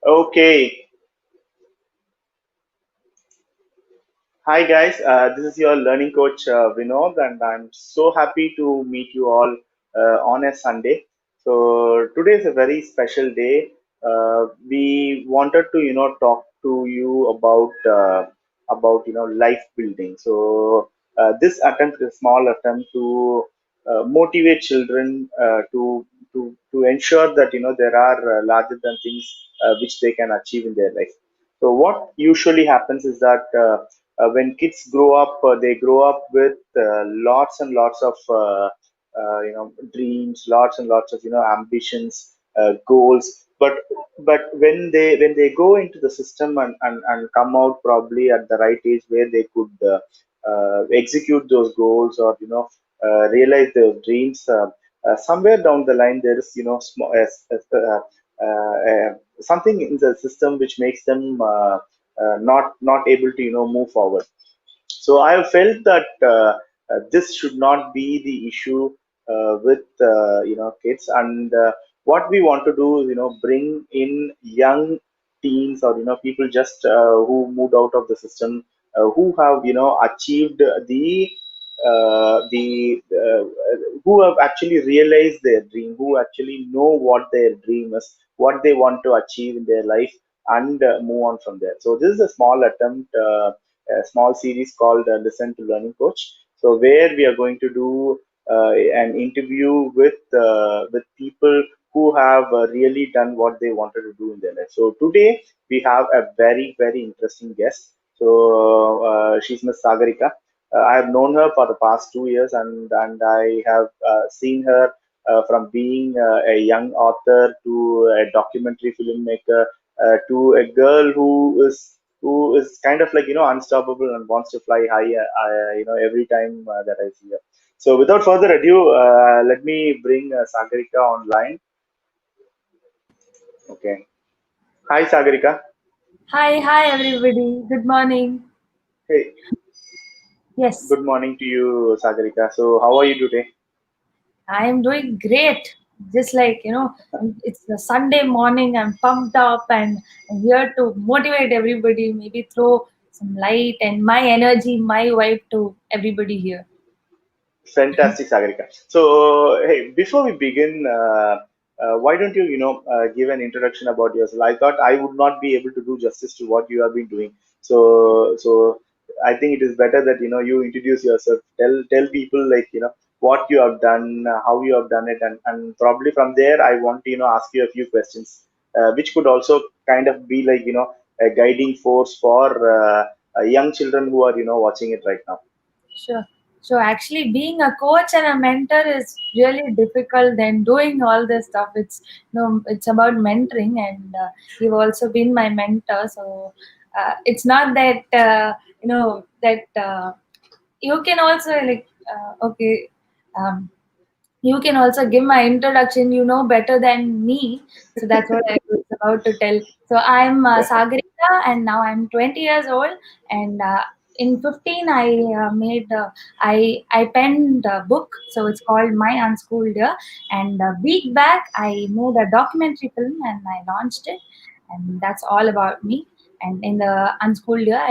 Okay. Hi guys, this is your learning coach Vinod, and I'm so happy to meet you all on a Sunday. So today is a very special day. We wanted to talk to you about life building. So this attempt is a small attempt to motivate children to ensure that there are larger than things which they can achieve in their life. So what usually happens is that when kids grow up, they grow up with lots and lots of dreams, lots and lots of ambitions, goals. But when they go into the system and come out probably at the right age where they could execute those goals or realize their dreams. Somewhere down the line, there is something in the system which makes them not able to move forward. So I have felt that this should not be the issue with kids, and what we want to do is bring in young teens or people just who moved out of the system, who have achieved the who have actually realized their dream, who actually know what their dream is, what they want to achieve in their life, and move on from there. So this is a small attempt. A small series called Listen to Learning Coach. So where we are going to do an interview with people who have really done what they wanted to do in their life. So today we have a very interesting guest. So she's Miss Sagarikka. I have known her for the past 2 years, and I have seen her from being a young author to a documentary filmmaker to a girl who is kind of like unstoppable and wants to fly high every time that I see her. So without further ado, let me bring Sagarika online. Okay. Hi Sagarika. Hi, everybody. Good morning. Hey, Yes, good morning to you, Sagarika. So how are you today? I am doing great. Just like, it's a Sunday morning. I'm pumped up and I'm here to motivate everybody, maybe throw some light and my energy, my vibe to everybody here. Fantastic, Sagarika. So, hey, before we begin, why don't you give an introduction about yourself? I thought I would not be able to do justice to what you have been doing. So I think it is better that you introduce yourself. Tell people like what you have done, how you have done it, and probably from there I want to ask you a few questions, which could also kind of be like a guiding force for young children who are watching it right now. Sure. So actually, being a coach and a mentor is really difficult than doing all this stuff. It's about mentoring, and you've also been my mentor. So it's not that that you can also okay. Um, you can also give my introduction. You know better than me, so that's what I was about to tell. So I'm Sagarika, and now I'm 20 years old. And in 15, I penned a book, so it's called My Unschooled Year. And a week back, I made a documentary film, and I launched it. And that's all about me. And in the unschooled year,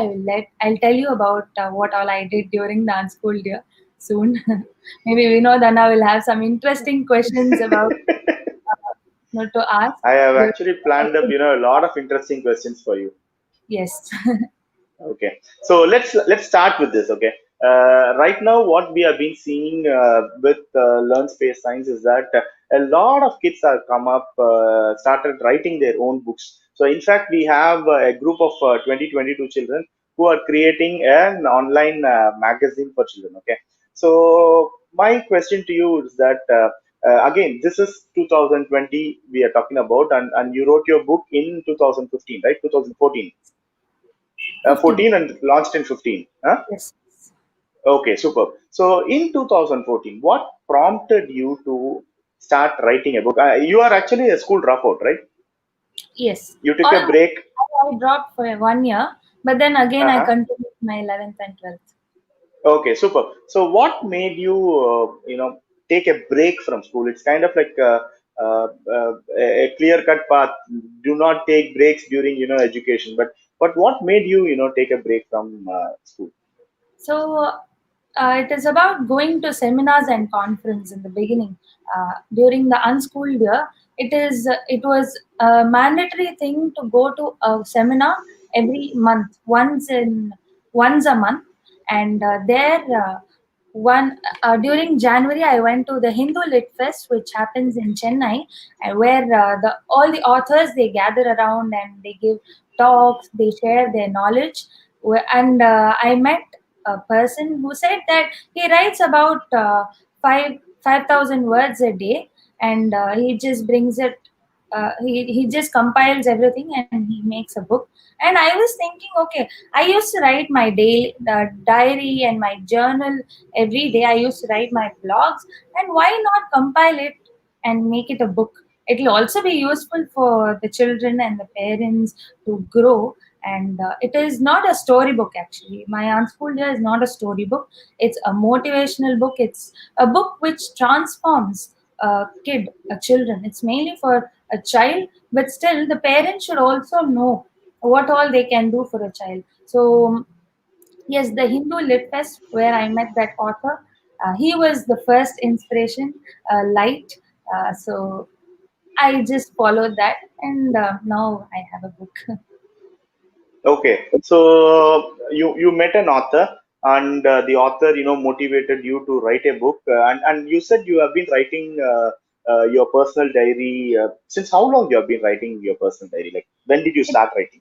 I'll tell you about what all I did during the unschooled year soon. Maybe we know that now we'll have some interesting questions about to ask. I have During actually planned up, a lot of interesting questions for you. Yes, Okay, so let's start with this. Okay, right now what we have been seeing with Learn Space Science is that a lot of kids have come up, started writing their own books. So in fact, we have a group of 2022 children who are creating an online magazine for children. Okay, so my question to you is that. Again, this is 2020 we are talking about, and you wrote your book in 2015, right? 2014. 15. 14 and launched in 15. Huh? Yes, Okay, super. So in 2014, what prompted you to start writing a book? You are actually a school dropout, right? yes. You took a Almost. break. I dropped for 1 year, but then again I Uh-huh. continued my 11th and 12th. Okay, super. So what made you, take a break from school? It's kind of like a clear cut path. Do not take breaks during education. But what made you take a break from school? So it is about going to seminars and conference in the beginning. During the unschooled year, it was a mandatory thing to go to a seminar every month, once a month, and there. One During January, I went to the Hindu Lit Fest, which happens in Chennai, where the all the authors they gather around and they give talks, they share their knowledge. And I met a person who said that he writes about 5,000 words a day, and he just brings it. He just compiles everything and he makes a book. And I was thinking, okay, I used to write my daily diary and my journal every day. I used to write my blogs, and why not compile it and make it a book? It will also be useful for the children and the parents to grow. And it is not a storybook actually. My unschooled year is not a storybook. It's a motivational book. It's a book which transforms a children. It's mainly for a child, but still the parents should also know what all they can do for a child. So yes, the Hindu Lit Fest where I met that author, he was the first inspiration, light. So I just followed that, and now I have a book. Okay, so you met an author, and the author motivated you to write a book, and you said you have been writing your personal diary since how long you have been writing your personal diary? Like when did you start writing?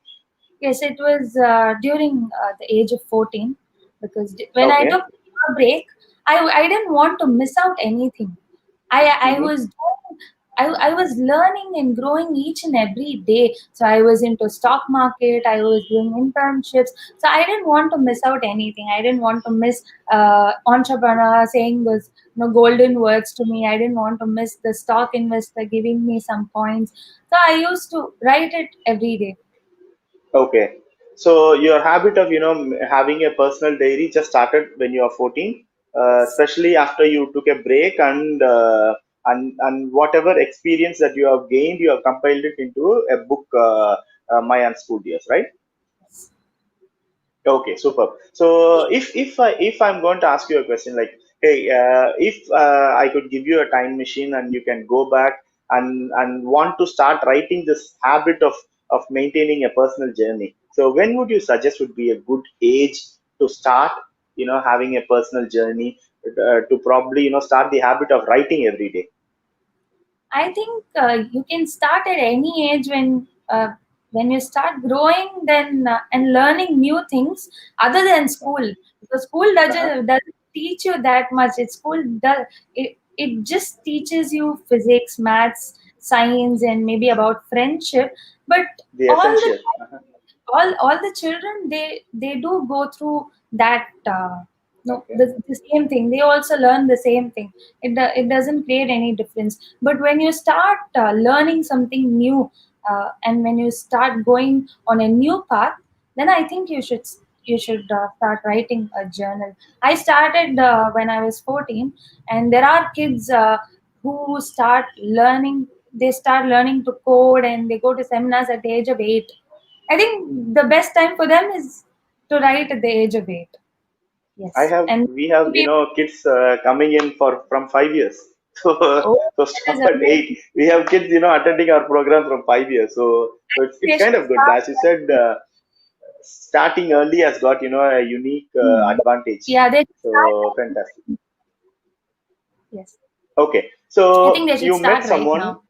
Yes, it was during the age of 14, because when I took Okay. a break, I didn't want to miss out anything. I Mm-hmm. was I was learning and growing each and every day. So I was into stock market. I was doing internships. So I didn't want to miss out anything. I didn't want to miss entrepreneur saying those golden words to me. I didn't want to miss the stock investor giving me some points. So I used to write it every day. Okay. So your habit of having a personal diary just started when you are 14, especially after you took a break, and whatever experience that you have gained, you have compiled it into a book, My Unschooled Years, right? Okay, super. So if I'm going to ask you a question like, hey, if I could give you a time machine and you can go back and want to start writing this habit of maintaining a personal journey. So when would you suggest would be a good age to start, having a personal journey, to probably start the habit of writing every day? I think you can start at any age when you start growing, then and learning new things other than school. Because school Uh-huh. doesn't teach you that much. It just teaches you physics, maths, science, and maybe about friendship. But The all the essential. Uh-huh. all the children they do go through that no Okay. the same thing. They also learn the same thing. It doesn't create any difference. But when you start learning something new, and when you start going on a new path, then I think you should start writing a journal. I started when I was 14, and there are kids who start learning to code, and they go to seminars at the age of 8. I think the best time for them is to write at the age of 8. I Yes. have And we have people, kids coming in for from 5 years. So oh, so that is stop at eight. amazing. We have kids attending our program from 5 years. So it's They kind should of good. start. As you said, starting early has got a unique Hmm. advantage. Yeah, they should So start. fantastic. Yes. Okay, I think so they should you met start right someone. now.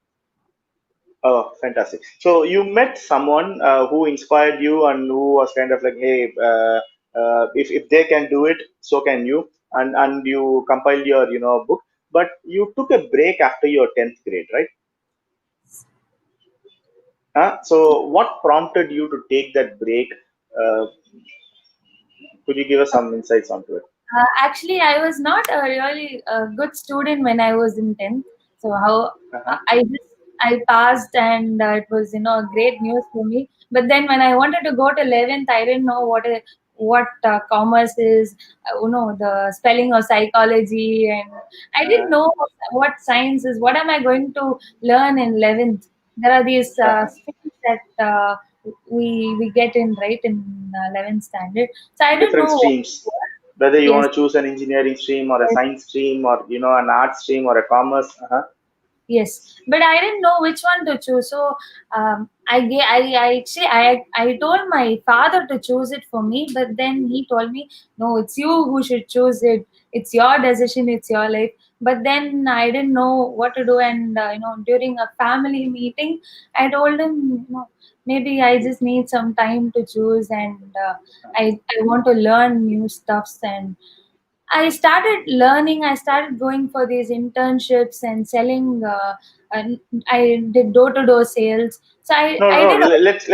Oh, fantastic. So you met someone who inspired you and who was kind of like, hey, if they can do it, so can you. And you compiled your, book. But you took a break after your 10th grade, right? So what prompted you to take that break? Uh, could you give us some insights onto it? Actually, I was not a really good student when I was in 10th. So how Uh-huh. I passed, and it was great news for me. But then when I wanted to go to 11th, I didn't know what commerce is, the spelling of psychology, and I didn't Uh-huh. know what science is. What am I going to learn in 11th? There are these Uh-huh. streams that we get in, right, in 11th standard. So I don't Different know what streams, whether you yes, want to choose an engineering stream or a yes. science stream or an art stream or a commerce. Uh-huh. Yes, but I didn't know which one to choose. So I actually I told my father to choose it for me, but then he told me, no, it's you who should choose it. It's your decision. It's your life. But then I didn't know what to do, and during a family meeting, I told him, maybe I just need some time to choose, and I want to learn new stuffs. And I started learning. I started going for these internships and selling. And I did door to door sales. So No, I no, did no. all. Let's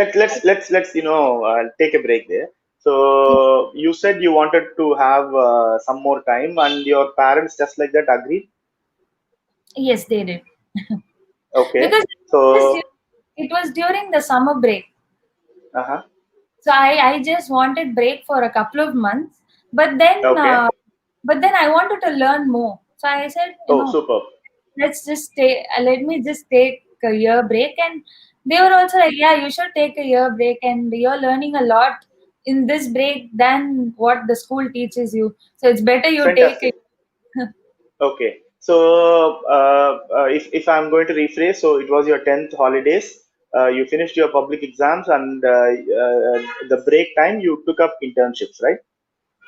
take a break there. So you said you wanted to have some more time, and your parents just like that agreed. Yes, they did. Okay. Because So, it was during the summer break. uh-huh. So I just wanted break for a couple of months, but then Okay. I wanted to learn more. So I said, Oh, superb. let's just stay. Let me just take a year break, and they were also like, yeah, you should take a year break, and you're learning a lot in this break than what the school teaches you. So it's better you take it. Fantastic. Okay. So, if I'm going to rephrase, so it was your 10th holidays. You finished your public exams, and the break time you took up internships, right?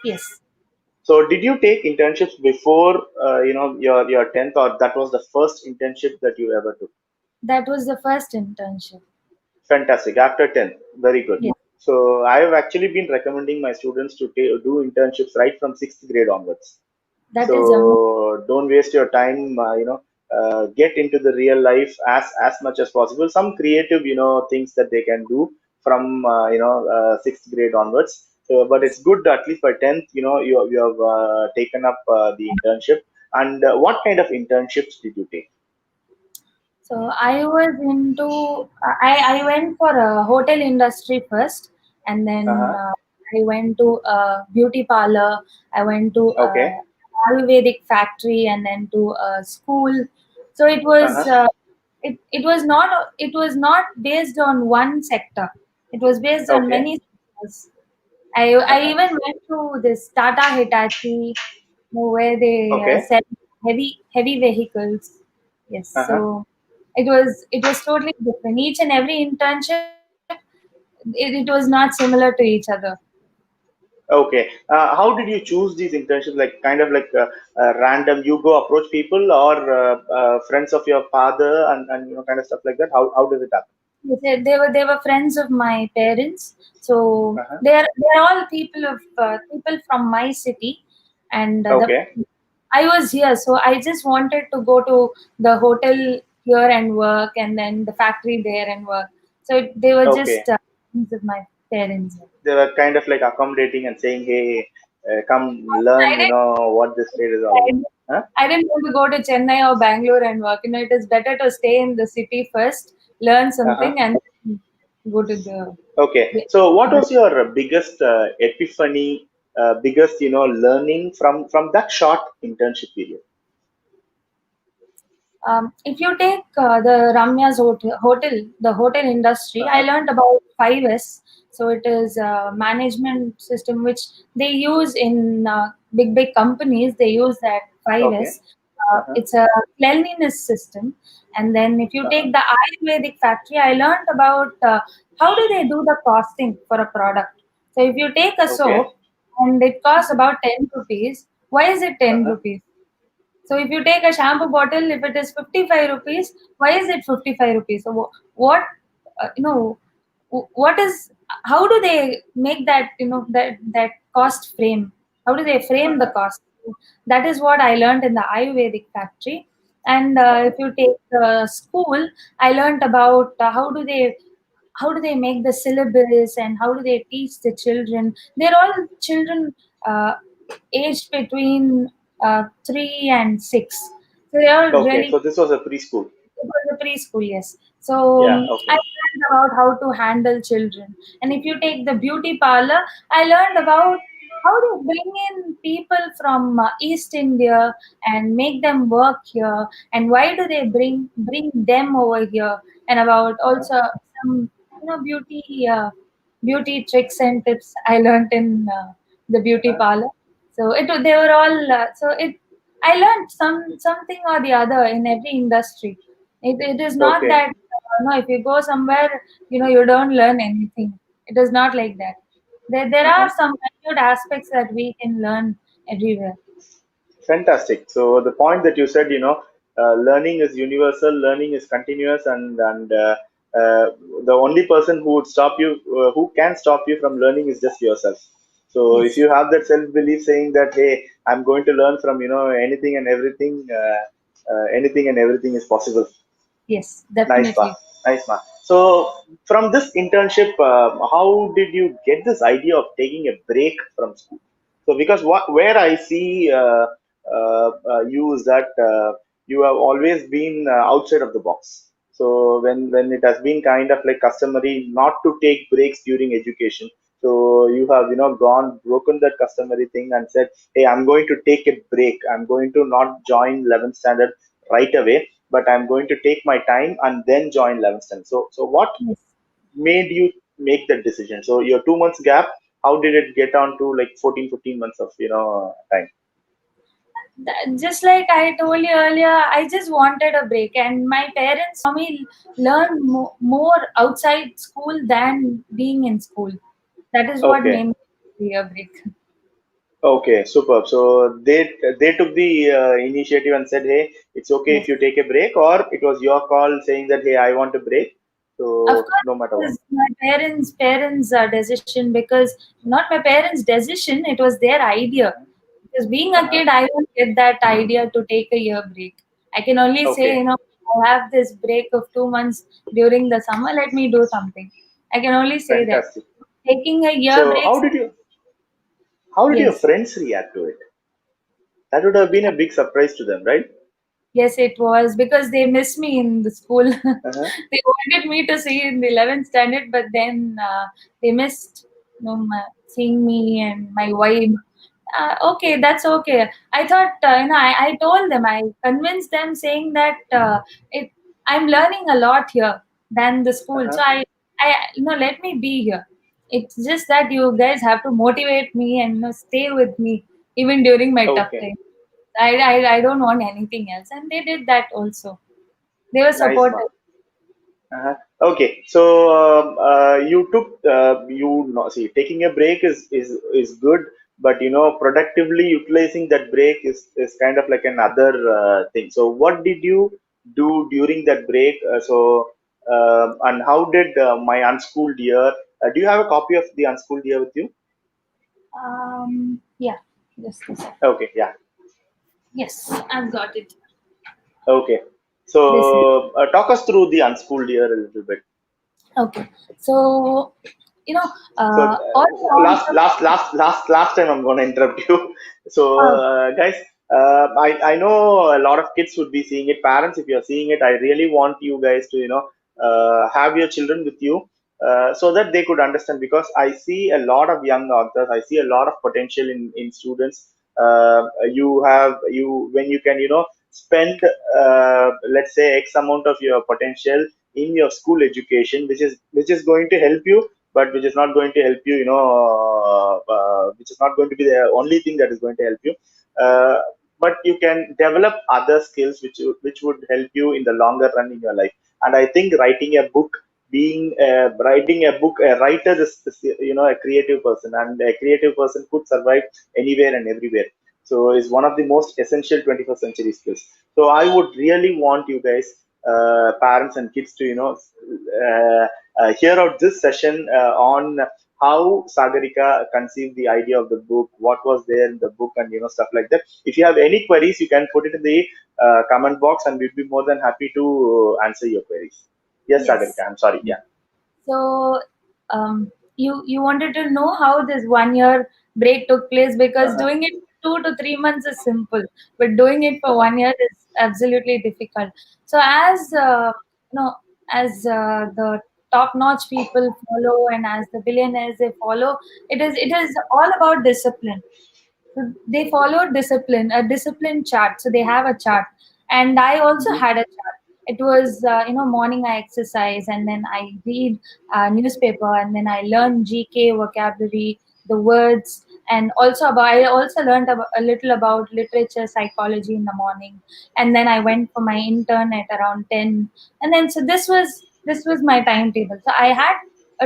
Yes, So, did you take internships before your 10th, or that was the first internship that you ever took? that was the first internship. Fantastic. After 10th, very good. Yes, So, I have actually been recommending my students to do internships right from sixth grade onwards. that is So don't waste your time. Get into the real life as much as possible. Some creative things that they can do from sixth grade onwards. So, but it's good that at least by 10th you have taken up the internship. And what kind of internships did you take? so I was into I went for a hotel industry first, and then Uh-huh. I went to a beauty parlor. I went to a Okay. Ayurvedic factory, and then to a school. So Uh-huh. it was not based on one sector. It was based on Okay. many sectors. I Uh-huh. even went to this Tata Hitachi, where they Okay. sell heavy vehicles. Yes, Uh-huh. so it was totally different. Each and every internship, it was not similar to each other. Okay. How did you choose these internships? Like kind of like random, you go approach people or friends of your father and kind of stuff like that. How does it happen? They were friends of my parents, so Uh-huh. they're all people from my city, and the Okay. I was here, so I just wanted to go to the hotel here and work, and then the factory there and work. So they were just Okay. friends of my parents. They were kind of like accommodating and saying, "Hey, come I learn. didn't, What this trade is all I about." didn't Huh? I didn't want to go to Chennai or Bangalore and work. It is better to stay in the city first, learn Uh-huh. something, and then go to the. Okay. So, what was your biggest epiphany? Biggest learning from that short internship period? If you take the Ramya's the hotel industry, I Uh-huh. learned about 5S. So it is a management system which they use in big companies. They use that Okay. 5S. Uh-huh. It's a cleanliness system. And then if you Uh-huh. take the Ayurvedic factory, I learned about how do they do the costing for a product. So if you take a Okay. soap and it costs about 10 rupees, why is it 10 Uh-huh. rupees? So if you take a shampoo bottle, if it is 55 rupees, why is it 55 rupees? So what, what is, how do they make that, that cost frame? How do they frame the Uh-huh. cost? That is what I learned in the Ayurvedic factory. And Uh-huh. if you take the school, I learned about how do they make the syllabus and how do they teach the children. They're all children uh, aged between 3 and 6. So they are Okay. really So this was a preschool. it was a preschool, yes. So Yeah. I Okay. about how to handle children. And if you take the beauty parlor, I learned about how they bring in people from East India and make them work here, and why do they bring them over here, and about Uh-huh. also some beauty tricks and tips I learned in the beauty Uh-huh. parlor. So they were all so it I learned something or the other in every industry. It is not Okay. that no, if you go somewhere, you don't learn anything. It is not like that. There are Uh-huh. some good aspects that we can learn everywhere. Fantastic. So the point that you said, learning is universal, learning is continuous, and the only person who would stop you, who can stop you from learning, is just yourself. So if Yes, you have that self belief, saying that, hey, I'm going to learn from anything and everything, anything and everything is possible. yes, Nice, ma. definitely. Nice, ma. So, from this internship, how did you get this idea of taking a break from school? So, because where I see you is that you have always been outside of the box. So, when it has been kind of like customary not to take breaks during education, so you have gone broken that customary thing and said, "Hey, I'm going to take a break. I'm going to not join 11th standard right away, but I'm going to take my time and then join 11th standard." So what Yes. made you make that decision? So your 2 months gap, how did it get on to like 14, 15 months of time? Just like I told you earlier, I just wanted a break, and my parents saw me learn more outside school than being in school. That is what Okay. made me take a break. Okay, superb. So they took the initiative and said, "Hey, it's okay if Yes. you take a break," or it was your call saying that, "Hey, I want a break." Of So course, no matter it what. was my parents' decision, because not my parents' decision. It was their idea. Because being a Uh-huh. kid, I don't get that idea to take a year break. I can only say, Okay, I have this break of 2 months during the summer. Let me do something. I can only say that. fantastic. Taking a year So break, how did your yes. friends react to it? That would have been a big surprise to them, right? Yes, it was because they missed me in the school. Uh-huh. They wanted me to see in the 11th standard, but then they missed seeing me and my vibe. Okay, that's okay. I thought, I told them, I convinced them saying that I'm learning a lot here than the school. Uh-huh. So let me be here. It's just that you guys have to motivate me and stay with me even during my tough Okay. time. I don't want anything else. And they did that also. They were Nice, ma. supportive. Uh-huh. Okay, so you took you know see taking a break is good, but productively utilizing that break is kind of like another thing. So what did you do during that break? And how did my unschooled year? Do you have a copy of the unschooled year with you? Yeah, just a sec. Okay, yeah. Yes, I've got it. Okay, This. so talk us through the unschooled year a little bit. Okay. So, you know, So all last time I'm going to interrupt you. So uh, guys, I know a lot of kids would be seeing it. Parents, if you're seeing it, I really want you guys to have your children with you, so that they could understand, because I see a lot of young authors. I see a lot of potential in students. You have you when you can spend let's say X amount of your potential in your school education, which is going to help you, but which is not going to help you, which is not going to be the only thing that is going to help you. Uh, but you can develop other skills which would help you in the longer run in your life. And I think writing a book, writing a book, a writer is a creative person, and a creative person could survive anywhere and everywhere. So is one of the most essential 21st century skills. So I would really want you guys, parents and kids, to hear out this session on how Sagarika conceived the idea of the book, what was there in the book, and stuff like that. If you have any queries, you can put it in the comment box, and we'd be more than happy to answer your queries. Yes, yes. Sagarika, I'm sorry. Yeah. So, you wanted to know how this 1 year break took place, because Uh-huh. doing it 2 to 3 months is simple, but doing it for Uh-huh. 1 year is absolutely difficult. So, as you know, as the top-notch people follow, and as the billionaires they follow, it is all about discipline. So they followed discipline, a discipline chart. So they have a chart, and I also Mhm. had a chart. It was morning I exercise, and then I read newspaper, and then I learn GK vocabulary, the words, and also I also learned a little about literature, psychology in the morning, and then I went for my intern at around 10, and then so this was my timetable. So I had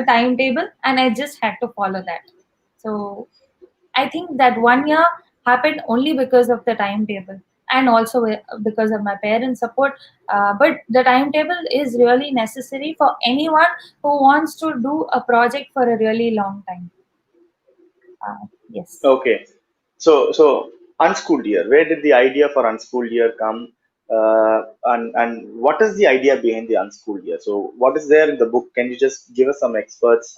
a timetable, and I just had to follow that. So I think that 1 year happened only because of the timetable and also because of my parents' support. But the timetable is really necessary for anyone who wants to do a project for a really long time. Yes. Okay. So unschooled year. Where did the idea for unschooled year come? And what is the idea behind the unschooled year? So what is there in the book? Can you just give us some experts?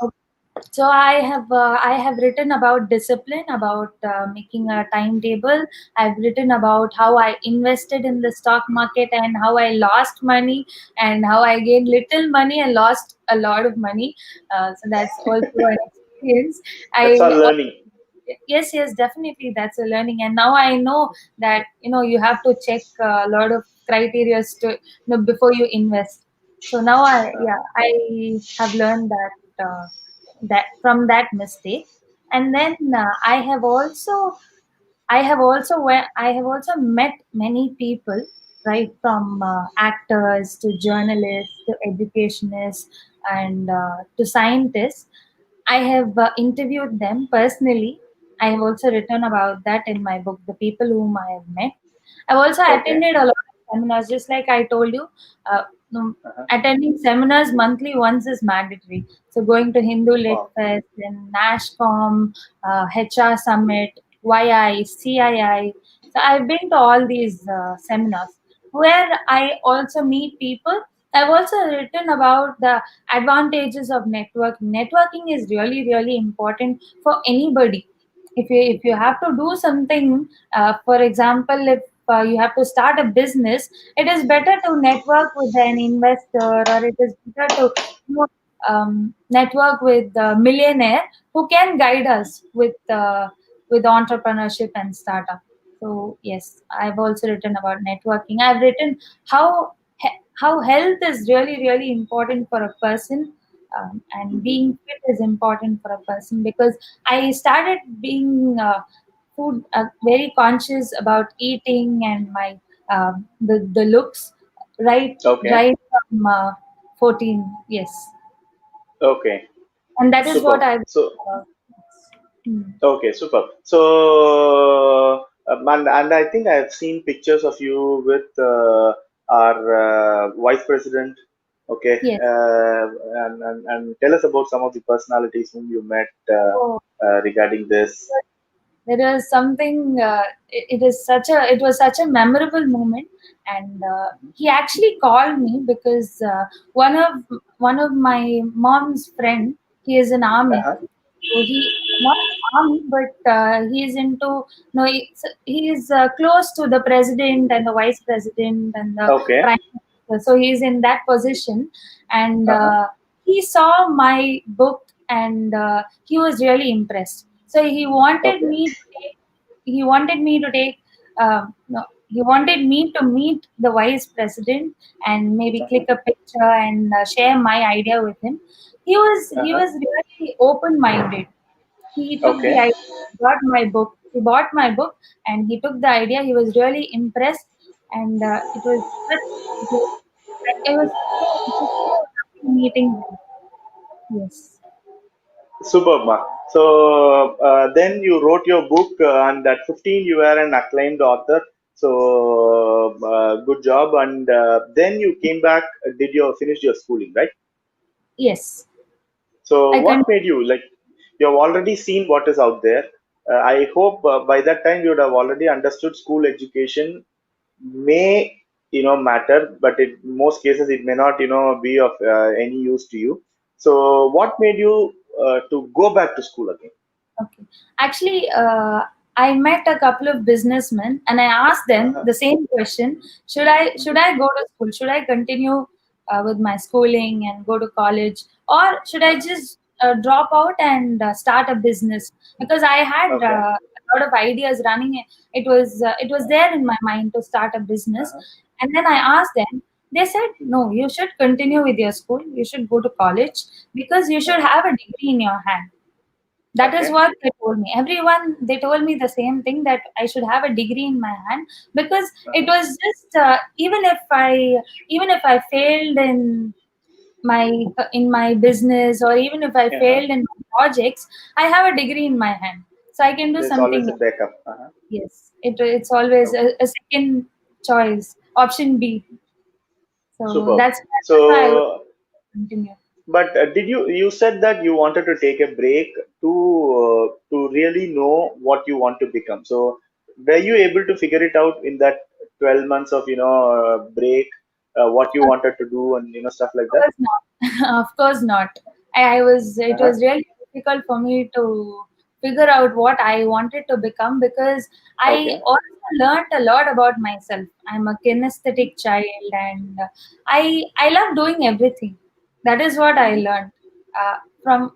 So I have written about discipline, about making a timetable. I've written about how I invested in the stock market and how I lost money and how I gained little money and lost a lot of money. So that's also an experience. That's I all learning. Yes, yes, definitely, that's a learning. And now I know that you have to check a lot of criteria to before you invest. So now I have learned that from that mistake. And then I have also met many people, right, from actors to journalists to educationists and to scientists. I have interviewed them personally. I have also written about that in my book, The People Whom I Have Met. I've also Okay. attended a lot of seminars, just like I told you. Uh, no, Uh-huh. attending seminars monthly once is mandatory. So going to Hindu Lit Wow. Fest, then NASHCOM, HR Summit, YI, CII. So I've been to all these seminars where I also meet people. I've also written about the advantages of networking. Networking is really, really important for anybody. If you have to do something, for example, if you have to start a business, it is better to network with an investor, or it is better to you know, network with a millionaire who can guide us with entrepreneurship and startup. So yes, I've also written about networking. I've written how how health is really, really important for a person, and Mhm. being fit is important for a person, because I started being food very conscious about eating and my the looks, right, Okay. right from 14. Yes, Okay. and that is what Superb. I. So Uh, mm, okay, superb. So and I think I have seen pictures of you with our vice president. Okay, yes. and tell us about some of the personalities whom you met So regarding this. there is something. It was such a memorable moment, and he actually called me because one of my mom's friend. He is an army. Uh-huh. So he not army, but he is into no. He is close to the president and the vice president and the Okay. prime minister. So he is in that position, and Uh-huh. he saw my book, and he was really impressed. So Okay. he wanted me to take. No, he wanted me to meet the vice president and maybe Uh-huh. click a picture and share my idea with him. He Uh-huh. was really open minded. He took the Okay. idea, got my book. He bought my book, and he took the idea. He was really impressed, and it was, it was so happy meeting him. Yes, Superb, Mark. So then you wrote your book, and at 15 you were an acclaimed author. So good job. And then you came back. Did you finish your schooling, right? yes. So I can. what made you like? You have already seen what is out there. I hope by that time you would have already understood school education may matter, but in most cases it may not be of any use to you. So what made you to go back to school again? Okay. Actually, I met a couple of businessmen, and I asked them Uh-huh. the same question: Should I Mhm. go to school? Should I continue with my schooling and go to college, or should I just drop out and start a business? Because I had Okay. a lot of ideas running. It was there in my mind to start a business, Uh-huh. and then I asked them. They said, no, you should continue with your school. You should go to college because you should Uh-huh. have a degree in your hand. That is Okay. what they told me. Everyone, they told me the same thing, that I should have a degree in my hand, because it Uh-huh. was just even if I failed my in my business, or even if I Uh-huh. failed in my projects, I have a degree in my hand, so I can do There's always something. a backup. Uh-huh. Yes, it's always Okay. a second choice, option B. So Superb. that's why I would So, continue. but did you said that you wanted to take a break to really know what you want to become. So, were you able to figure it out in that 12 months of break, what you wanted to do and stuff like that? Course not. Of course not. I was. It Uh-huh. was really difficult for me to figure out what I wanted to become, because I Okay. also learned a lot about myself. I'm a kinesthetic child, and I love doing everything. That is what I Mm-hmm. learned from,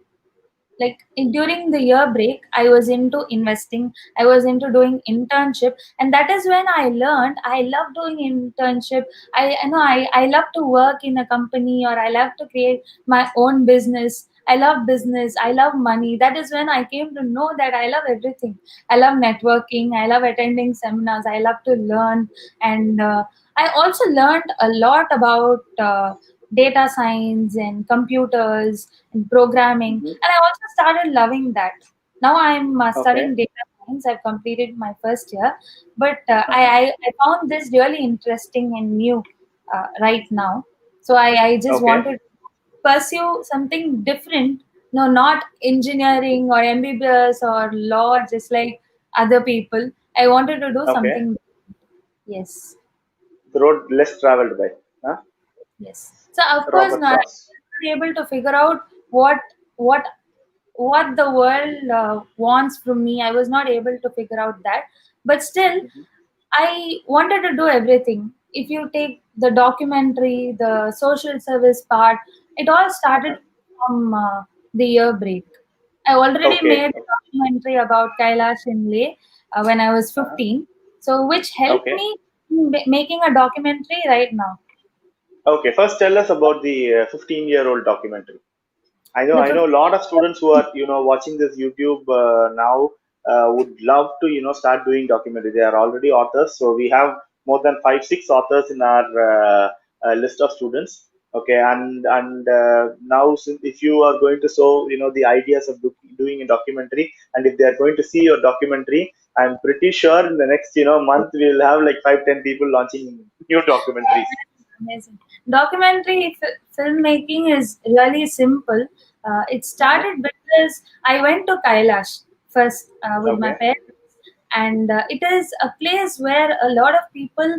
like, during the year break. I was into investing, I was into doing internship, and that is when I learned I love doing internship. I know I love to work in a company, or I love to create my own business. I love business, I love money. That is when I came to know that I love everything. I love networking, I love attending seminars, I love to learn. And I also learned a lot about data science and computers and programming, Mm-hmm. and I also started loving that. Now I'm Okay. studying data science. I've completed my first year, but Uh-huh. I found this really interesting and new right now. So I just Okay. wanted to pursue something different. No, not engineering or MBBS or law, just like other people. I wanted to do Okay. something. Yes. The road less traveled by. Huh? Yes. So of course Robert now I'm Frost. not able to figure out what what what the world wants from me. I was not able to figure out that, but still Mm-hmm. I wanted to do everything. If you take the documentary, the social service part, it all started Uh-huh. from the year break. I already Okay. made a documentary about Kailash in Leh when I was Uh-huh. 15, so which helped Okay. me in making a documentary right now. Okay. First, tell us about the 15-year-old documentary. The I know 15. a lot of students who are watching this YouTube now would love to start doing documentary. They are already authors, so we have more than 5 6 authors in our list of students. Okay, and now since if you are going to show the ideas of doing a documentary, and if they are going to see your documentary, I'm pretty sure in the next month we'll have like 5 10 people launching new documentaries. Amazing. Documentary filmmaking is really simple. It Uh-huh. started because I went to Kailash first with my Okay. parents, and it is a place where a lot of people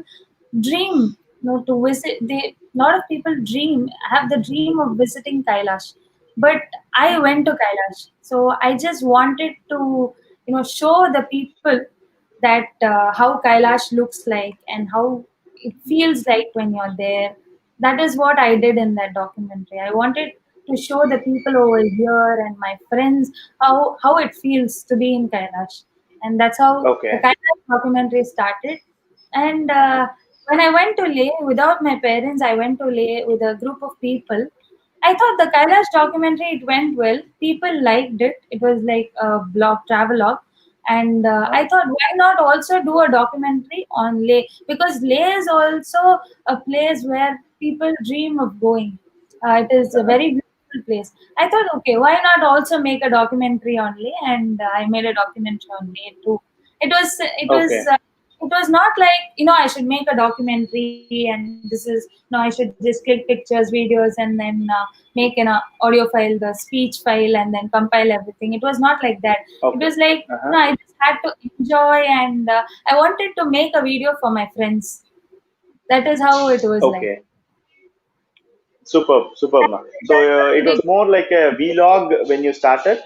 dream, to visit. They lot of people have the dream of visiting Kailash, but I Mm-hmm. went to Kailash, so I just wanted to, show the people that how Kailash looks like and how it feels like when you're there. That is what I did in that documentary. I wanted to show the people over here and my friends how it feels to be in Kailash, and that's how the Okay. Kailash documentary started. And Uh-huh. when I went to Leh without my parents, I went to Leh with a group of people. I thought the Kailash documentary, it went well. People liked it. It was like a blog, travelogue, and Uh-huh. I thought, why not also do a documentary on Leh, because Leh is also a place where people dream of going. It is a Uh-huh. very beautiful place. I thought, okay, why not also make a documentary on Leh? And I made a documentary on Leh too. It was it was. Okay. Uh, it was not like, I should make a documentary and this is, no, I should just click pictures, videos, and then make an audio file, the speech file, and then compile everything. It was not like that. It Okay. was like, Uh-huh. I just had to enjoy, and I wanted to make a video for my friends. That is how it was like. Okay. Superb. Superb. Ma. So That's it how it was more like a vlog when you started.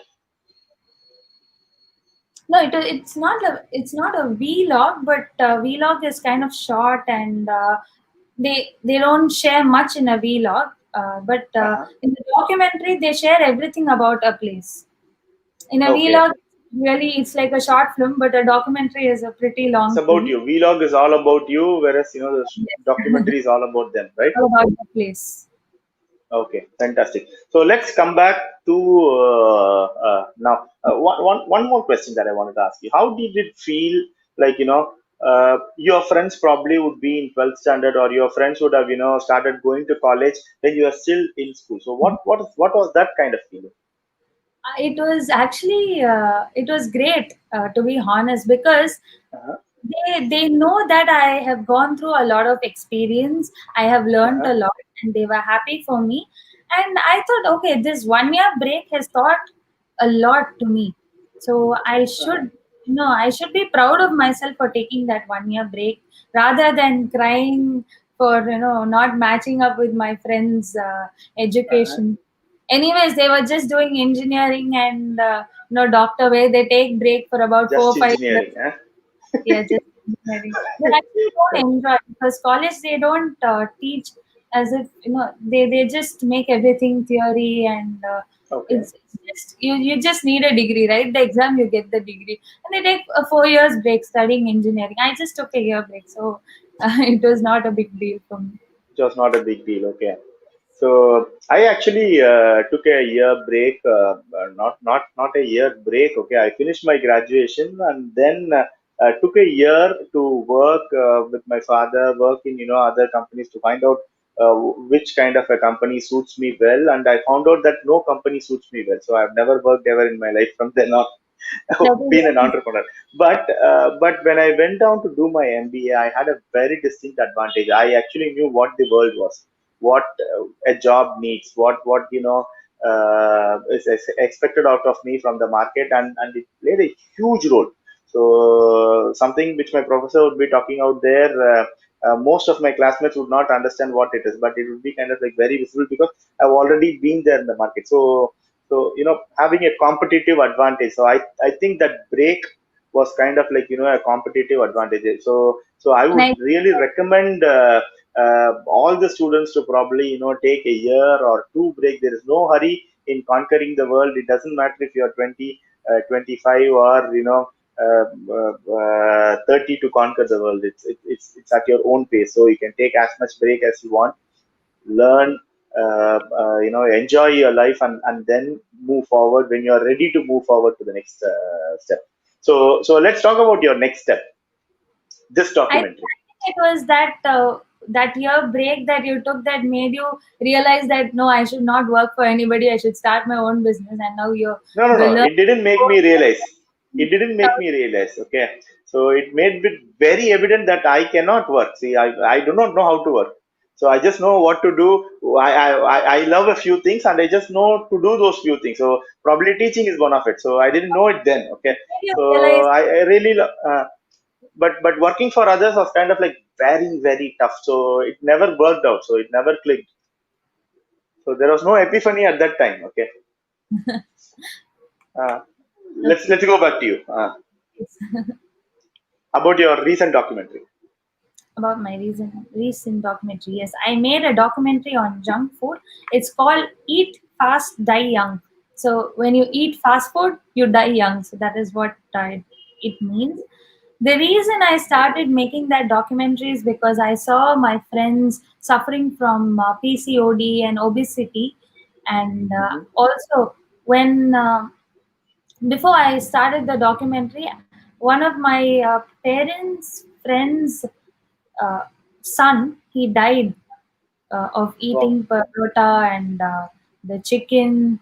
No, it's not a vlog, but vlog is kind of short, and they don't share much in a vlog. But Uh-huh. in the documentary, they share everything about a place. In a Okay. vlog, really, it's like a short film, but a documentary is a pretty It's long about film. you. Vlog is all about you, whereas the Yes. documentary is all about them, right? All about the place. Okay, fantastic. So let's come back to now. One more question that I wanted to ask you. How did it feel like, your friends probably would be in 12th standard, or your friends would have, started going to college when you are still in school. So what was that kind of feeling? It was actually it was great, to be honest, because Uh-huh, they know that I have gone through a lot of experience. I have learned uh-huh, a lot, and they were happy for me. And I thought, okay, this 1 year break has taught a lot to me. So I uh-huh, should, I should be proud of myself for taking that 1 year break rather than crying for not matching up with my friends' uh-huh. education. Anyways, they were just doing engineering and doctor, where they take break for about Just 4 5 years. engineering, huh? Yeah, just engineering. They actually don't enjoy, because college they don't teach as if they just make everything theory, and Okay. it's just you just need a degree, right? The exam, you get the degree, and they take a 4 years break studying engineering. I just took a year break, so it was not a big deal for me. It was not a big deal. Okay. So I actually took a year break, not a year break. Okay, I finished my graduation and then took a year to work with my father, work in other companies to find out which kind of a company suits me well. And I found out that no company suits me well. So I've never worked ever in my life from then on. That is Been an very entrepreneur. But when I went down to do my MBA, I had a very distinct advantage. I actually knew what the world was, what a job needs, what is expected out of me from the market, and it played a huge role. So something which my professor would be talking out there. Most of my classmates would not understand what it is, but it would be kind of like very visible because I've already been there in the market. So having a competitive advantage. So I think that break was kind of like a competitive advantage. So I would nice. really recommend all the students to probably take a year or two break. There is no hurry in conquering the world. It doesn't matter if you're 20, 25, or 30 to conquer the world. It's at your own pace. So you can take as much break as you want, learn, enjoy your life, and then move forward when you're ready to move forward to the next step. So let's talk about your next step, this I documentary. think it was that year break that you took that made you realize that no, I should not work for anybody. I should start my own business, and now you're No, no, no, learning. it didn't make me realize. It didn't make me realize. Okay, so it made it very evident that I cannot work. See, I do not know how to work. So I just know what to do. I love a few things, and I just know to do those few things. So probably teaching is one of it. So I didn't know it then. Okay, Made you so realize. I really but working for others was kind of like very very tough. So it never worked out. So it never clicked. So there was no epiphany at that time. Okay, uh, Okay. let's go back to you about your recent documentary. About my recent documentary. Yes, I made a documentary on junk food. It's called Eat Fast, Die Young. So when you eat fast food, you die young. So that is what it means. The reason I started making that documentary is because I saw my friends suffering from PCOD and obesity, and Hmm. also when before I started the documentary, one of my parents' friends' uh, son, he died of Wow. eating parota and the chicken,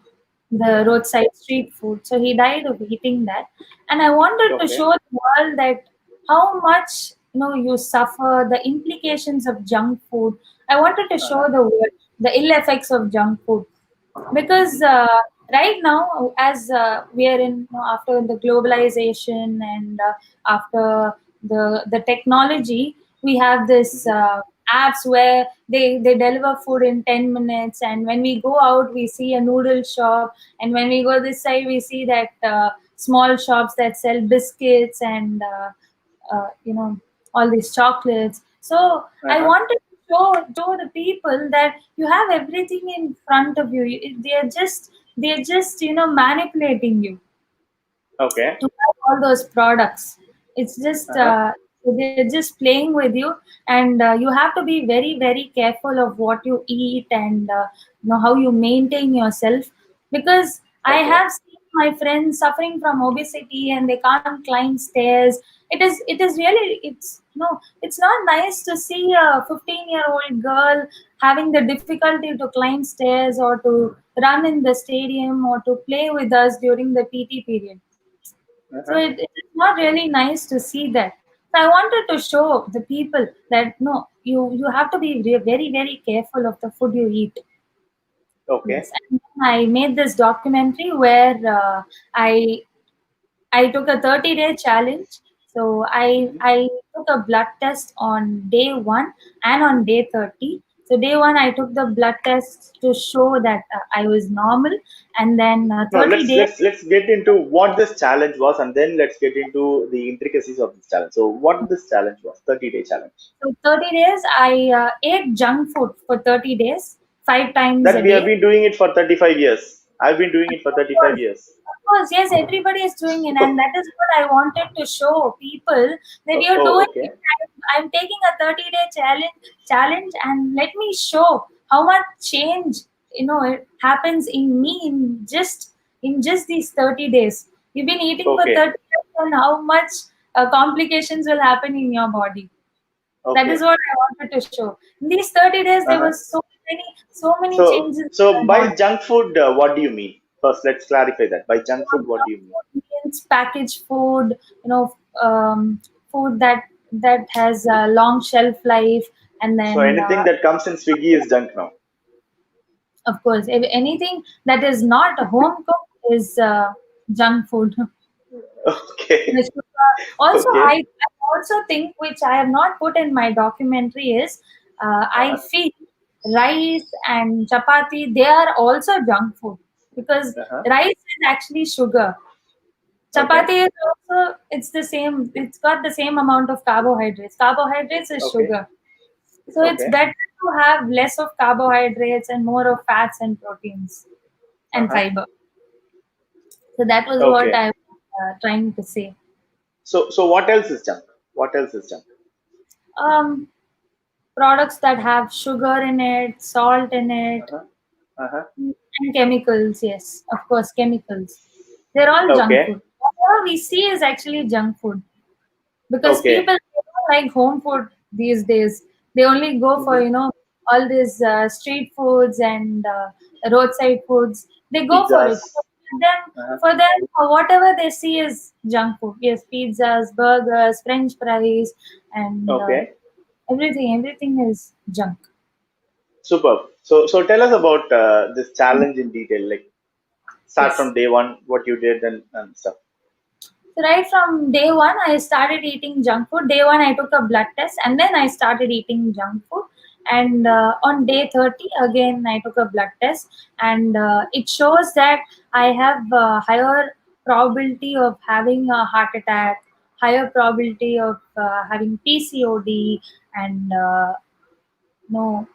the Uh-huh. roadside street food. So he died of eating that, and I wanted to Okay. show the world that how much you suffer, the implications of junk food. I wanted to show Uh-huh. the world the ill effects of junk food, because Hmm. right now, as we are in after the globalization, and after the technology, we have this Hmm. apps where they deliver food in 10 minutes, and when we go out we see a noodle shop, and when we go this side we see that small shops that sell biscuits and all these chocolates. So I Uh-huh. wanted to show the people that you have everything in front of you. They're just manipulating you Okay. to buy all those products. It's just Uh-huh. they're just playing with you, and you have to be very very careful of what you eat, and how you maintain yourself, because I Okay. have seen my friends suffering from obesity and they can't climb stairs. It is really, it's not nice to see a 15-year-old girl having the difficulty to climb stairs or to run in the stadium or to play with us during the PT period. So Uh-huh. it's not really nice to see that. So I wanted to show the people that no, you have to be very very careful of the food you eat. Okay. Yes, and then I made this documentary where I took a 30-day challenge. So I Mhm. I took a blood test on day 1 and on day 30. So day 1 I took the blood test to show that I was normal, and then No, 30 days. let's get into what this challenge was, and then let's get into the intricacies of this challenge. So, what this challenge was? 30-day challenge. So 30 days, I ate junk food for 30 days, 5 times That a we have day. been doing it for 35 years. I've been doing it for Of 35 course, years. yes, everybody is doing it, and that is what I wanted to show people that Oh, you're oh, doing okay. it. I'm taking a 30-day challenge, and let me show how much change it happens in me in just these 30 days. You've been eating for Okay. 30 days, and how much complications will happen in your body. That is Okay. what I wanted to show. In these 30 days, there Uh-huh. was so many So, changes in so my by body. junk food, what do you mean? First, let's clarify that. By junk food, what do you mean? Means packaged food, food that has a long shelf life, and So, then anything that comes in Swiggy is junk now. of course, if anything that is not home cooked is junk food. Okay. Yes, also, Okay. I also think, which I have not put in my documentary, is I Uh-huh. feel rice and chapati, they are also junk food, because Uh-huh. rice is actually sugar. Okay. Chapati is also, it's the same. It's got the same amount of carbohydrates. Carbohydrates is Okay. sugar, so it's Okay. better to have less of carbohydrates and more of fats and proteins and Uh-huh. fiber. So that was what Okay. I was trying to say. So what else is junk? What else is junk? Um, Products that have sugar in it, salt in it, Uh-huh. Uh-huh. and chemicals. Yes, of course, chemicals. They're all junk Okay. food. Whatever we see is actually junk food, because Okay. people don't like home food these days. They only go for Mm-hmm. all these street foods and roadside foods. They go for it. Pizzas. Uh-huh. For them, whatever they see is junk food. Yes, pizzas, burgers, French fries, and Okay. everything is junk. Superb. So tell us about this challenge in detail. Like start Yes. from day one, what you did and stuff. So right from day 1, I started eating junk food. Day 1, I took a blood test, and then I started eating junk food. And on day 30, again, I took a blood test, and it shows that I have a higher probability of having a heart attack, higher probability of having PCOD, and no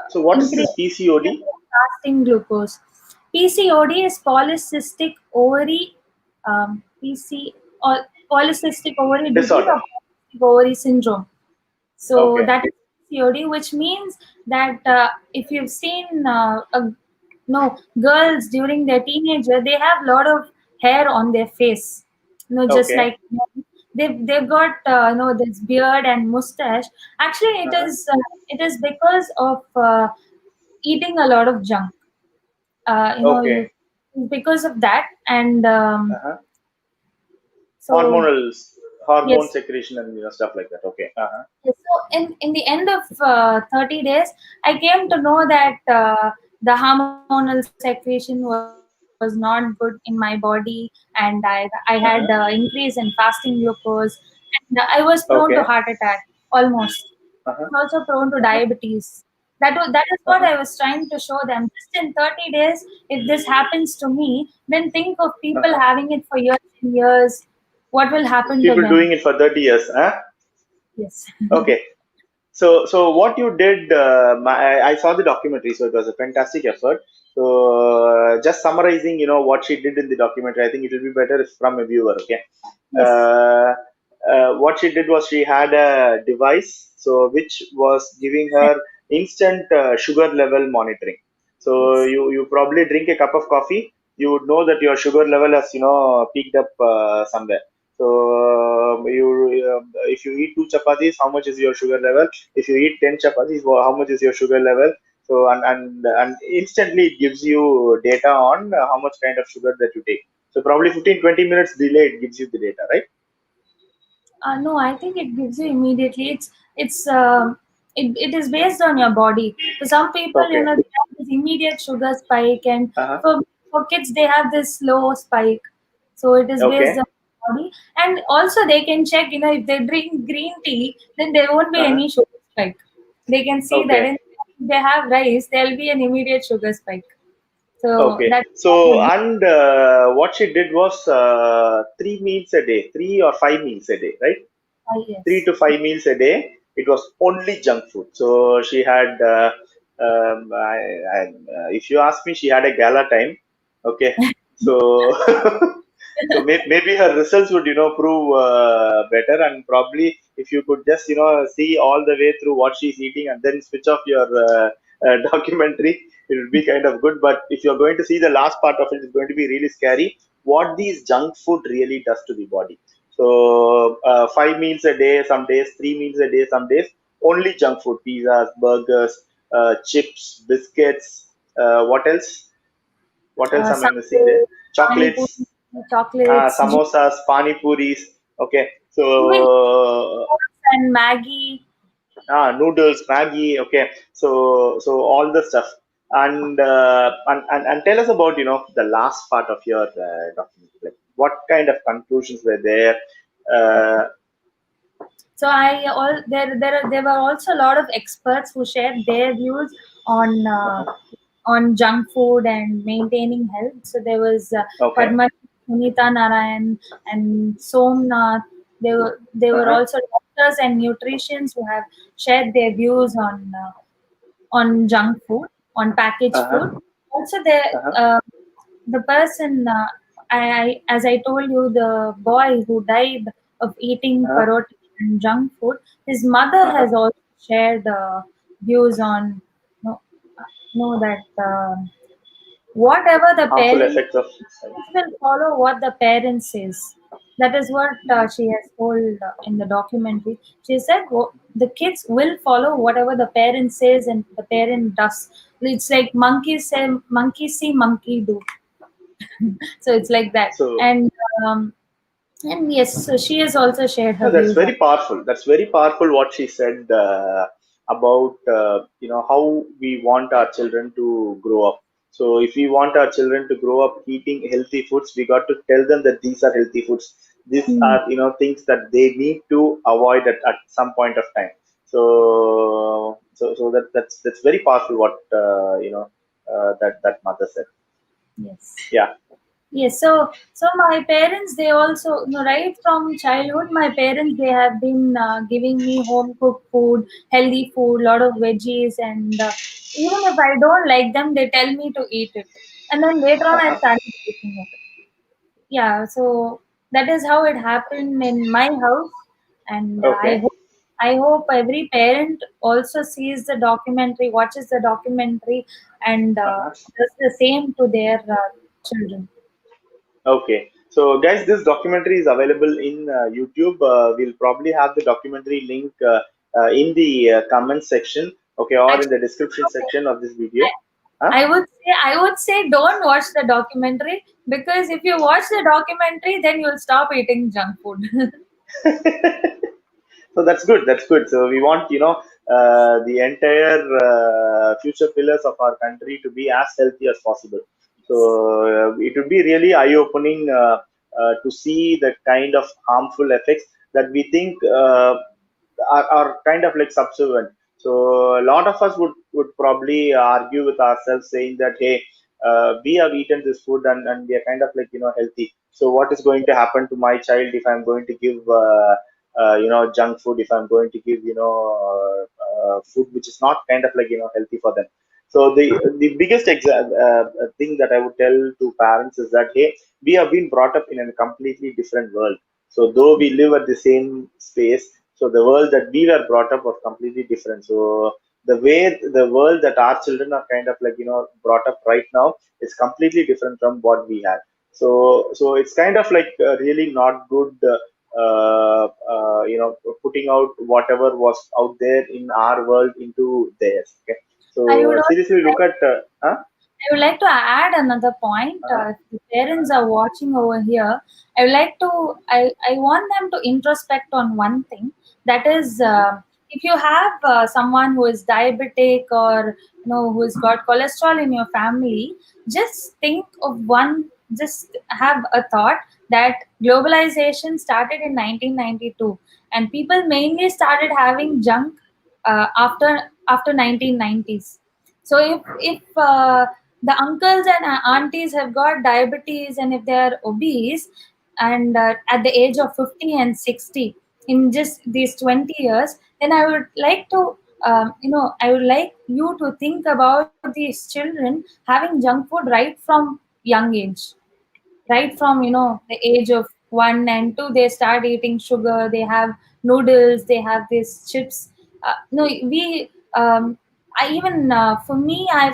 So what is increase this PCOD? in fasting glucose. PCOD is polycystic ovary, PC or polycystic ovary disease Disorder. or polycystic ovary syndrome. So Okay. that is PCOD, which means that if you've seen no girls during their teenager, they have a lot of hair on their face. Just Okay. like they've got this beard and mustache. Actually, Uh-huh. it is because of eating a lot of junk. You Okay. because of that, and Uh-huh. so Hormonal hormone yes. secretion and stuff like that. Okay. Uh-huh. Yes, so in the end of 30 days, I came to know that the hormonal secretion was not good in my body, and I had Uh-huh. increase in fasting glucose, and I was prone to heart Okay. attack almost. I was Uh-huh. also prone to Uh-huh. diabetes. That is what I Uh-huh. was trying to show them. Just in 30 days, if this happens to me, then think of people Uh-huh. having it for years and years. What will happen to People them? doing it for 30 years. Huh? Yes. Okay. So what you did, I saw the documentary, so it was a fantastic effort. So just summarizing, what she did in the documentary, I think it will be better if from a viewer. Okay. Yes. uh, what she did was she had a device so which was giving her instant sugar level monitoring. So Yes. you probably drink a cup of coffee, you would know that your sugar level has peaked up somewhere. So if you eat two chapatis, how much is your sugar level? If you eat 10 chapatis, how much is your sugar level? So and instantly it gives you data on how much kind of sugar that you take. So probably 15-20 minutes delay it gives you the data, right? No, I think it gives you immediately. It is based on your body. For some people, Okay. they have this immediate sugar spike, and Uh-huh. for kids, they have this slow spike. So it is based Okay. on the body, and also they can check. If they drink green tea, then there won't be Uh-huh. any sugar spike. They can see that. Okay. And if they have rice, there will be an immediate sugar spike. So Okay. that's So, how and what she did was 3 meals a day, 3 or 5 meals a day, right? Three yes. to five meals a day. It was only junk food. So she had, if you ask me, she had a gala time. Okay. So, so maybe her results would, prove better. And probably if you could just, see all the way through what she's eating and then switch off your documentary, it would be kind of good. But if you're going to see the last part of it, it's going to be really scary. What these junk food really does to the body. So 5 meals a day, some days 3 meals a day, some days only junk food, pizzas, burgers, chips, biscuits. What else? What else am I missing there? Sunday, pani Chocolates, puri, chocolates, samosas, pani puris. Okay, even so noodles and Maggie. noodles, Maggie. Okay, so all the stuff. And tell us about the last part of your document. Like what kind of conclusions were there? Uh, So I all there were also a lot of experts who shared their views on uh, uh-huh. on junk food and maintaining health. So there was Okay. Padma, Sunita Narayan, and Somnath. There were Uh-huh. also doctors and nutritionists who have shared their views on junk food, on packaged food. Uh-huh. Also, Uh-huh. the person, as I told you, the boy who died of eating Uh-huh. paroti and junk food, his mother Uh-huh. has also shared views on no, no that whatever the Harmful parent effects of will follow what the parent says. That is what she has told in the documentary. She said the kids will follow whatever the parent says and the parent does. It's like monkey see, monkey do. So it's like that. so And yes, so she has also shared no, her that's views on. very powerful. That's very powerful what she said about how we want our children to grow up. So if we want our children to grow up eating healthy foods, we got to tell them that these are healthy foods. These Hmm. are things that they need to avoid at some point of time. So that's very powerful what that mother said. Yes. Yeah. Yes, so my parents, they also, right from childhood, my parents, they have been giving me home cooked food, healthy food, lot of veggies, and even if I don't like them, they tell me to eat it, and then later on I Uh-huh. started eating it. Yeah, so that is how it happened in my house, and Okay. I hope every parent also sees the documentary, watches the documentary, and Uh-huh. does the same to their children. Okay. So, guys, this documentary is available in YouTube. We'll probably have the documentary link in the comment section, okay, or in Actually, the description section of this video. I, Huh? I would say don't watch the documentary because if you watch the documentary, then you'll stop eating junk food. So that's good. That's good. So we want the entire future pillars of our country to be as healthy as possible. So it would be really eye-opening to see the kind of harmful effects that we think are kind of like subservient. So a lot of us would probably argue with ourselves, saying that hey, we have eaten this food and we are kind of like healthy. So what is going to happen to my child if I'm going to give junk food, if I'm going to give food which is not kind of like healthy for them. So the biggest thing that I would tell to parents is that, hey, we have been brought up in a completely different world. So though we live at the same space, so the world that we were brought up was completely different. So the world that our children are kind of like brought up right now is completely different from what we had. So it's kind of like really not good. Putting out whatever was out there in our world into theirs. Okay, I so would also seriously, look like at I would like to add another point. uh, If the parents are watching over here, I would like to, I want them to introspect on one thing. That is, mhm. if you have someone who is diabetic or who's got cholesterol in your family, just think of one. Just have a thought that globalization started in 1992, and people mainly started having junk after 1990s. So if the uncles and aunties have got diabetes, and if they are obese, and at the age of 50 and 60 in just these 20 years, then I would like to I would like you to think about these children having junk food right from young age, right from the age of 1 and 2. They start eating sugar, they have noodles, they have these chips. No we I even For me, I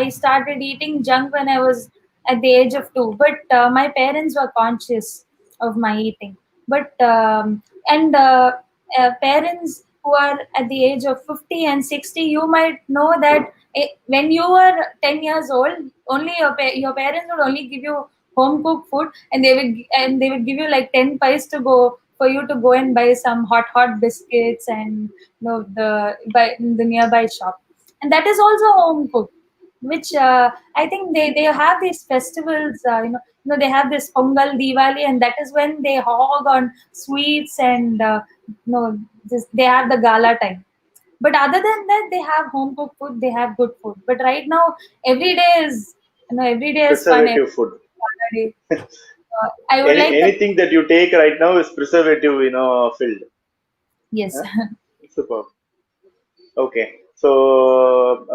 started eating junk when I was at the age of 2, but my parents were conscious of my eating. But and Parents who are at the age of 50 and 60, you might know that when you were 10 years old, only your parents would only give you home cooked food, and they would give you like 10 pies to go for you to go and buy some hot biscuits and the nearby shop, and that is also home cooked, which I think they have these festivals, they have this Pongal, Diwali, and that is when they hog on sweets, and they have the gala time. But other than that, they have home cooked food, they have good food. But right now, every day is every day is fun. Every Preservative food. day. I would like the Anything that you take right now is preservative, filled. yes. Huh? Super. Okay. So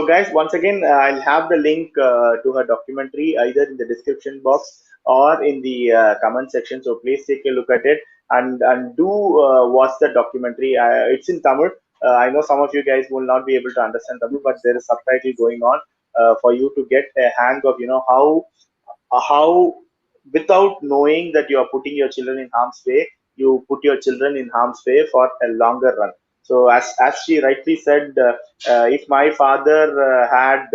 guys, once again, I'll have the link to her documentary either in the description box or in the comment section. So please take a look at it and do watch the documentary. It's in Tamil. I know some of you guys will not be able to understand Tamil, but there is subtitle going on for you to get a hang of how without knowing that you are putting your children in harm's way, you put your children in harm's way for a longer run. So as she rightly said, if my father had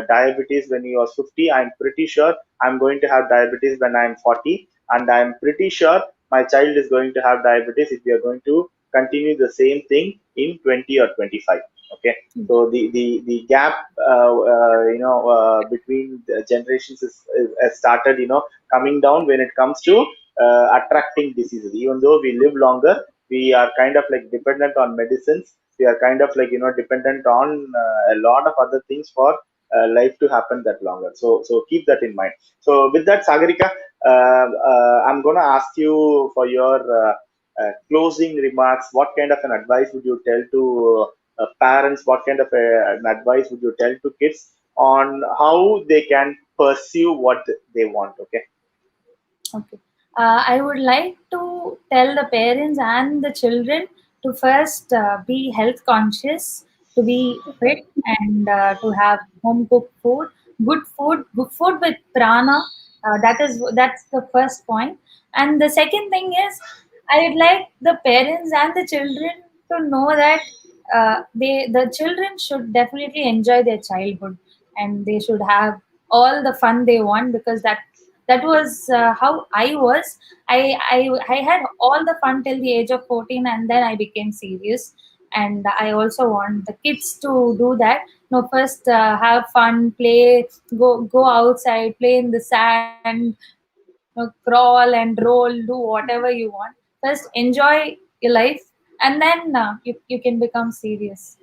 diabetes when he was 50, I'm pretty sure I'm going to have diabetes when I'm 40, and I'm pretty sure my child is going to have diabetes if we are going to continue the same thing in 20 or 25. Okay, so the gap between the generations has started coming down when it comes to attracting diseases. Even though we live longer, we are kind of like dependent on medicines. We are kind of like dependent on a lot of other things for life to happen that longer. So keep that in mind. So with that, Sagarika, I'm gonna ask you for your closing remarks. What kind of an advice would you tell to parents? What kind of an advice would you tell to kids on how they can pursue what they want? Okay. Okay. I would like to tell the parents and the children to first be health conscious, to be fit, and to have home cooked food, good food with prana. That's the first point. And the second thing is, I would like the parents and the children to know that the children should definitely enjoy their childhood, and they should have all the fun they want, because that was how I was. I had all the fun till the age of 14, and then I became serious. And I also want the kids to do that. No, first have fun, play, go outside, play in the sand, crawl and roll, do whatever you want. First enjoy your life, and then you can become serious.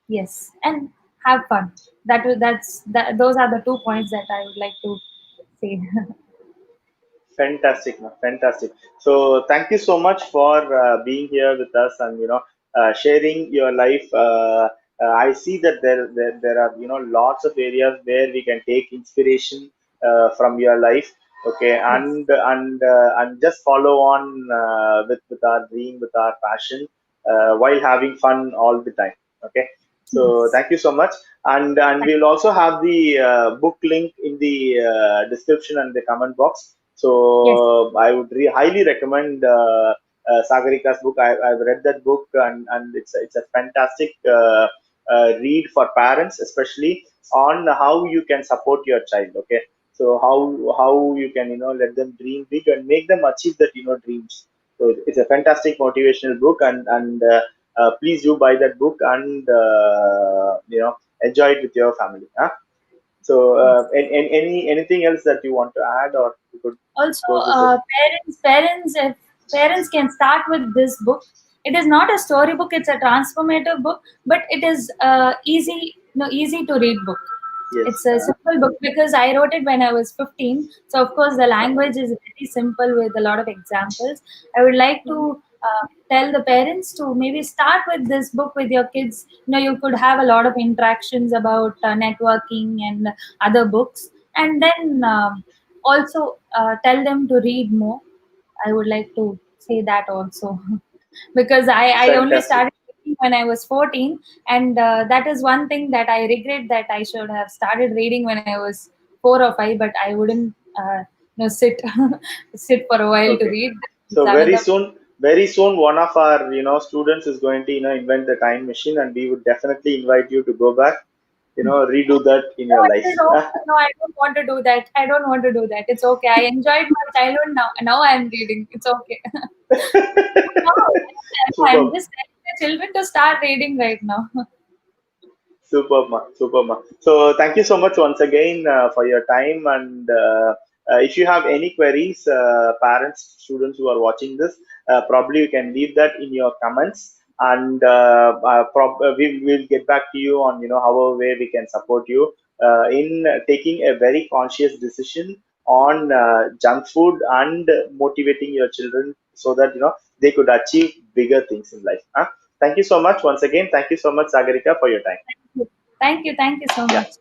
Yes, and have fun. Those are the 2 points that I would like to say. Fantastic, man. Fantastic. So thank you so much for being here with us and sharing your life. I see that there are lots of areas where we can take inspiration from your life. Okay, Yes. and just follow on with our dream, with our passion, while having fun all the time. Okay, so Yes. thank you so much, and Thank- we'll also have the book link in the description and the comment box. Yes. So I would highly recommend Sagarika's book. I've read that book, and it's a fantastic read for parents, especially on how you can support your child. Okay, so how you can let them dream big and make them achieve that dreams. So it's a fantastic motivational book, and please do buy that book and enjoy it with your family. Huh? So Yes. anything else that you want to add, or we could Also, close the session? parents, if parents can start with this book. It is not a storybook; it's a transformative book, but it is easy, easy to read book. It's Yes. a simple book because I wrote it when I was 15. So of course the language is very simple with a lot of examples. I would like to tell the parents to maybe start with this book with your kids. You could have a lot of interactions about networking and other books, and then also tell them to read more. I would like to say that also because I only Fantastic. started reading when I was 14, and that is one thing that I regret, that I should have started reading when I was 4 or 5, but I wouldn't sit sit for a while to Okay. read. It's So another. very soon, one of our students is going to invent the time machine, and we would definitely invite you to go back, redo that in No, your it life. is okay. No, I don't want to do that. I don't want to do that. It's okay. I enjoyed my childhood now. Now I am reading. It's okay. No, I'm Superb. just telling the children to start reading right now. Superb, ma. Superb, ma. So thank you so much once again for your time. And if you have any queries, parents, students who are watching this, probably you can leave that in your comments, and we will get back to you on however way we can support you in taking a very conscious decision on junk food and motivating your children so that they could achieve bigger things in life. Huh? Thank you so much once again. Thank you so much, Sagarika, for your time. Thank you. Thank you. Thank you so Yeah. much.